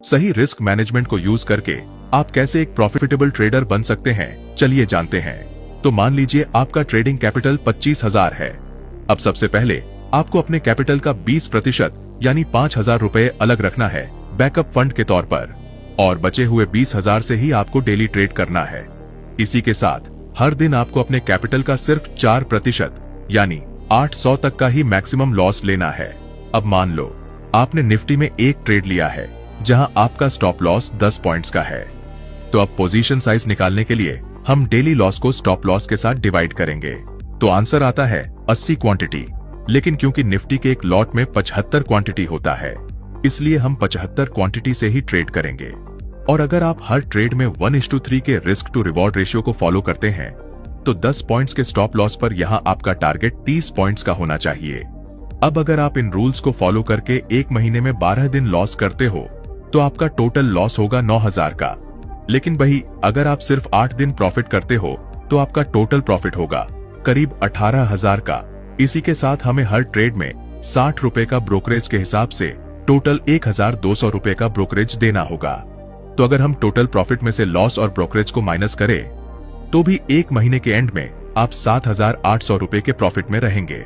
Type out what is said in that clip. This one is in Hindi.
सही रिस्क मैनेजमेंट को यूज करके आप कैसे एक प्रॉफिटेबल ट्रेडर बन सकते हैं, चलिए जानते हैं। तो मान लीजिए आपका ट्रेडिंग कैपिटल 25,000 है। अब सबसे पहले आपको अपने कैपिटल का 20% यानी 5,000 रुपए अलग रखना है बैकअप फंड के तौर पर, और बचे हुए 20,000 से ही आपको डेली ट्रेड करना है। इसी के साथ हर दिन आपको अपने कैपिटल का सिर्फ 4% यानी 800 तक का ही मैक्सिमम लॉस लेना है। अब मान लो आपने निफ्टी में एक ट्रेड लिया है जहां आपका स्टॉप लॉस 10 पॉइंट्स का है, तो अब पोजीशन साइज निकालने के लिए हम डेली लॉस को स्टॉप लॉस के साथ डिवाइड करेंगे, तो आंसर आता है 80 क्वांटिटी। लेकिन क्योंकि निफ्टी के एक लॉट में 75 क्वांटिटी होता है, इसलिए हम 75 क्वांटिटी से ही ट्रेड करेंगे। और अगर आप हर ट्रेड में 1:3 के रिस्क टू रिवॉर्ड रेशियो को फॉलो करते हैं, तो 10 पॉइंट्स के स्टॉप लॉस पर यहां आपका टारगेट 30 पॉइंट्स का होना चाहिए। अब अगर आप इन रूल्स को फॉलो करके एक महीने में 12 दिन लॉस करते हो, तो आपका टोटल लॉस होगा 9,000 का। लेकिन वही अगर आप सिर्फ 8 दिन प्रॉफिट करते हो, तो आपका टोटल प्रॉफिट होगा करीब 18,000 का। इसी के साथ हमें हर ट्रेड में 60 रुपए का ब्रोकरेज के हिसाब से टोटल 1,200 रुपए का ब्रोकरेज देना होगा। तो अगर हम टोटल प्रॉफिट में से लॉस और ब्रोकरेज को माइनस करें, तो भी एक महीने के एंड में आप 7,800 रुपए के प्रॉफिट में रहेंगे।